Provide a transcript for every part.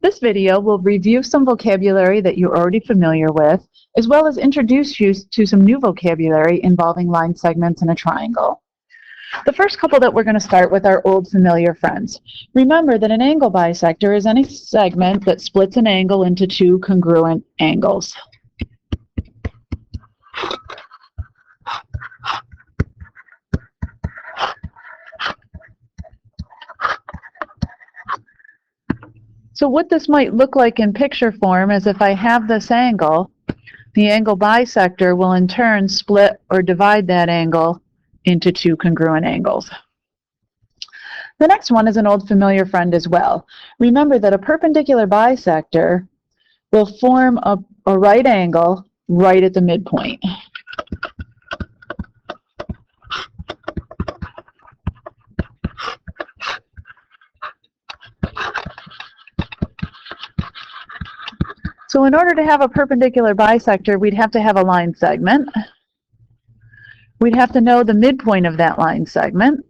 This video will review some vocabulary that you're already familiar with, as well as introduce you to some new vocabulary involving line segments in a triangle. The first couple that we're going to start with are old familiar friends. Remember that an angle bisector is any segment that splits an angle into two congruent angles. So what this might look like in picture form is if I have this angle, the angle bisector will in turn split or divide that angle into two congruent angles. The next one is an old familiar friend as well. Remember that a perpendicular bisector will form a right angle right at the midpoint. So in order to have a perpendicular bisector, we'd have to have a line segment. We'd have to know the midpoint of that line segment.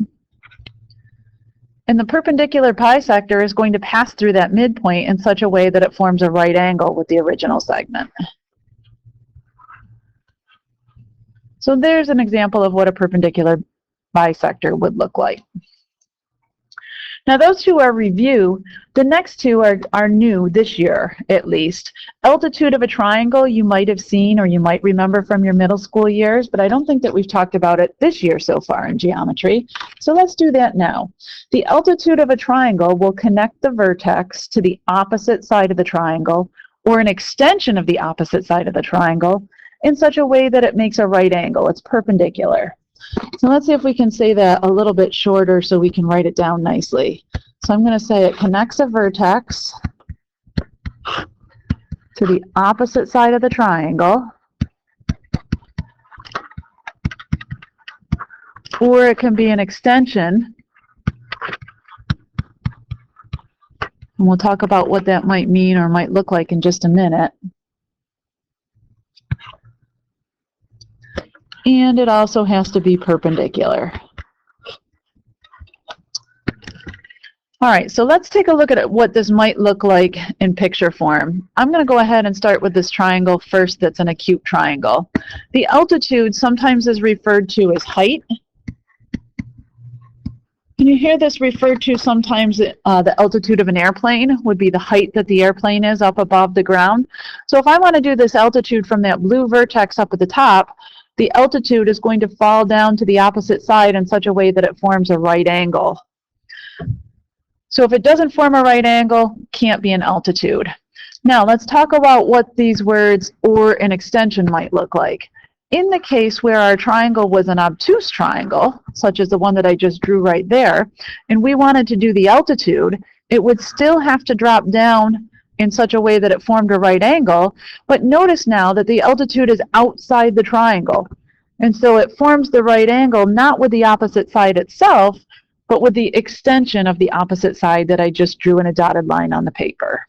And the perpendicular bisector is going to pass through that midpoint in such a way that it forms a right angle with the original segment. So there's an example of what a perpendicular bisector would look like. Now those two are review. The next two are new this year, at least. Altitude of a triangle you might have seen or you might remember from your middle school years, but I don't think that we've talked about it this year so far in geometry. So let's do that now. The altitude of a triangle will connect the vertex to the opposite side of the triangle or an extension of the opposite side of the triangle in such a way that it makes a right angle. It's perpendicular. So let's see if we can say that a little bit shorter so we can write it down nicely. So I'm going to say it connects a vertex to the opposite side of the triangle, or it can be an extension, and we'll talk about what that might mean or might look like in just a minute. And it also has to be perpendicular. All right, so let's take a look at what this might look like in picture form. I'm going to go ahead and start with this triangle first that's an acute triangle. The altitude sometimes is referred to as height. Can you hear this referred to sometimes, the altitude of an airplane would be the height that the airplane is up above the ground. So if I want to do this altitude from that blue vertex up at the top, the altitude is going to fall down to the opposite side in such a way that it forms a right angle. So if it doesn't form a right angle, can't be an altitude. Now let's talk about what these words or an extension might look like. In the case where our triangle was an obtuse triangle, such as the one that I just drew right there, and we wanted to do the altitude, it would still have to drop down in such a way that it formed a right angle, but notice now that the altitude is outside the triangle. And so it forms the right angle not with the opposite side itself, but with the extension of the opposite side that I just drew in a dotted line on the paper.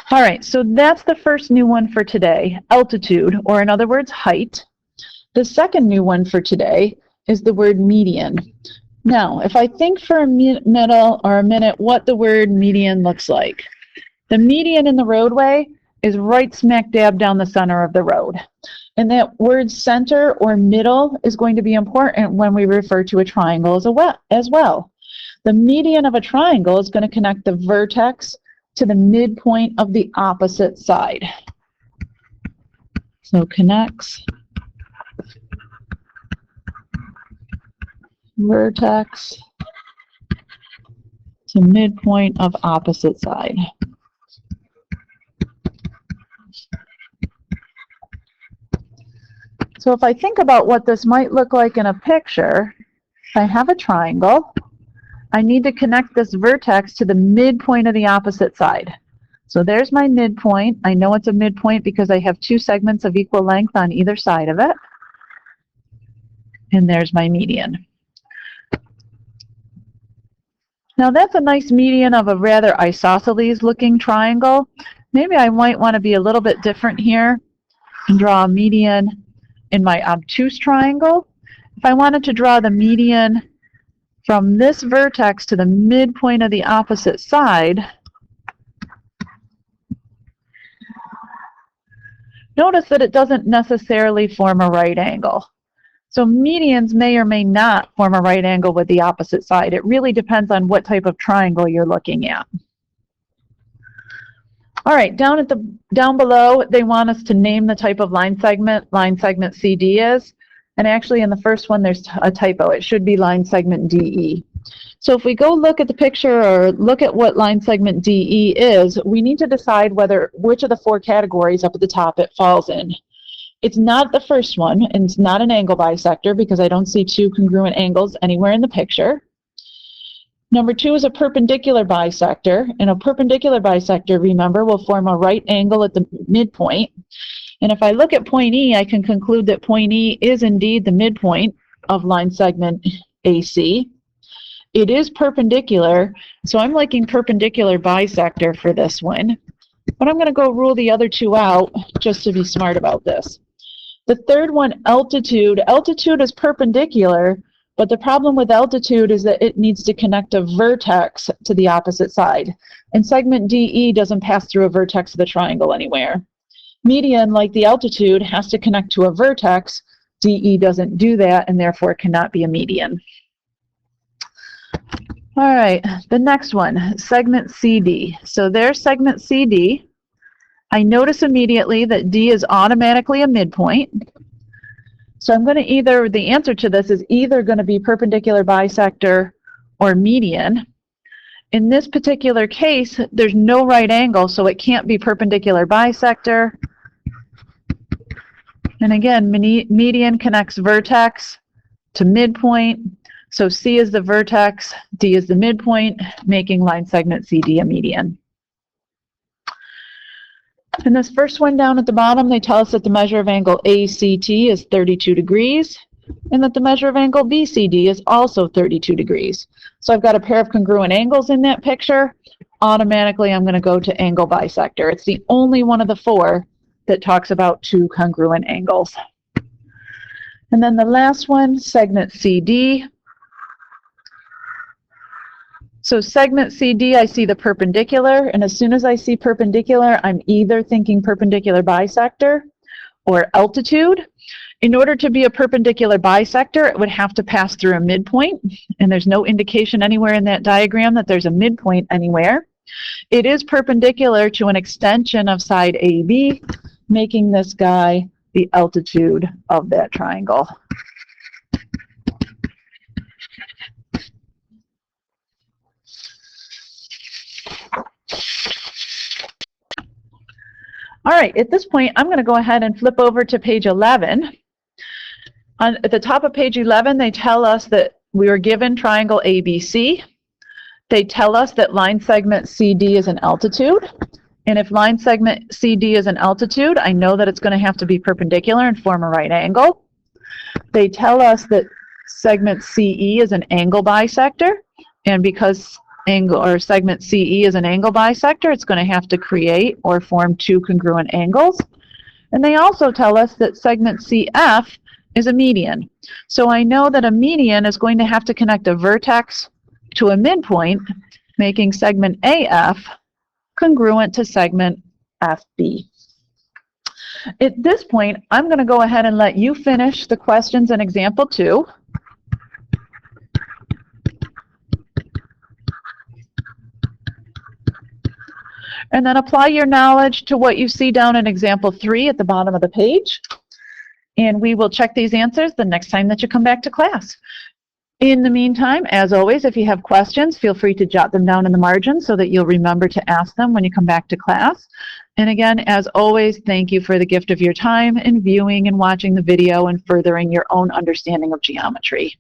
All right, so that's the first new one for today, altitude, or in other words, height. The second new one for today is the word median. Now, if I think for a minute what the word median looks like. The median in the roadway is right smack dab down the center of the road. And that word center or middle is going to be important when we refer to a triangle as well. The median of a triangle is going to connect the vertex to the midpoint of the opposite side. So connects vertex to midpoint of opposite side. So if I think about what this might look like in a picture, I have a triangle. I need to connect this vertex to the midpoint of the opposite side. So there's my midpoint. I know it's a midpoint because I have two segments of equal length on either side of it. And there's my median. Now that's a nice median of a rather isosceles looking triangle. Maybe I might want to be a little bit different here and draw a median in my obtuse triangle. If I wanted to draw the median from this vertex to the midpoint of the opposite side, notice that it doesn't necessarily form a right angle. So medians may or may not form a right angle with the opposite side. It really depends on what type of triangle you're looking at. All right, down below, they want us to name the type of line segment CD is. And actually in the first one, there's a typo. It should be line segment DE. So if we go look at the picture or look at what line segment DE is, we need to decide which of the 4 categories up at the top it falls in. It's not the first one, and it's not an angle bisector because I don't see 2 congruent angles anywhere in the picture. Number 2 is a perpendicular bisector, and a perpendicular bisector, remember, will form a right angle at the midpoint. And if I look at point E, I can conclude that point E is indeed the midpoint of line segment AC. It is perpendicular, so I'm liking perpendicular bisector for this one. But I'm going to go rule the other 2 out just to be smart about this. The third one, altitude. Altitude is perpendicular, but the problem with altitude is that it needs to connect a vertex to the opposite side. And segment DE doesn't pass through a vertex of the triangle anywhere. Median, like the altitude, has to connect to a vertex. DE doesn't do that and therefore cannot be a median. All right, the next one, segment CD. So there's segment CD. I notice immediately that D is automatically a midpoint. So I'm going to the answer to this is either going to be perpendicular bisector or median. In this particular case, there's no right angle, so it can't be perpendicular bisector. And again, median connects vertex to midpoint. So C is the vertex, D is the midpoint, making line segment CD a median. In this first one down at the bottom, they tell us that the measure of angle ACT is 32 degrees, and that the measure of angle BCD is also 32 degrees. So I've got a pair of congruent angles in that picture. Automatically, I'm going to go to angle bisector. It's the only one of the 4 that talks about 2 congruent angles. And then the last one, segment CD. So segment CD, I see the perpendicular, and as soon as I see perpendicular, I'm either thinking perpendicular bisector or altitude. In order to be a perpendicular bisector, it would have to pass through a midpoint, and there's no indication anywhere in that diagram that there's a midpoint anywhere. It is perpendicular to an extension of side AB, making this guy the altitude of that triangle. All right, at this point, I'm going to go ahead and flip over to page 11. At the top of page 11, they tell us that we were given triangle ABC. They tell us that line segment CD is an altitude. And if line segment CD is an altitude, I know that it's going to have to be perpendicular and form a right angle. They tell us that segment CE is an angle bisector. And because segment CE is an angle bisector, it's going to have to create or form 2 congruent angles. And they also tell us that segment CF is a median. So I know that a median is going to have to connect a vertex to a midpoint, making segment AF congruent to segment FB. At this point, I'm going to go ahead and let you finish the questions in example 2. And then apply your knowledge to what you see down in example 3 at the bottom of the page. And we will check these answers the next time that you come back to class. In the meantime, as always, if you have questions, feel free to jot them down in the margin so that you'll remember to ask them when you come back to class. And again, as always, thank you for the gift of your time in viewing and watching the video and furthering your own understanding of geometry.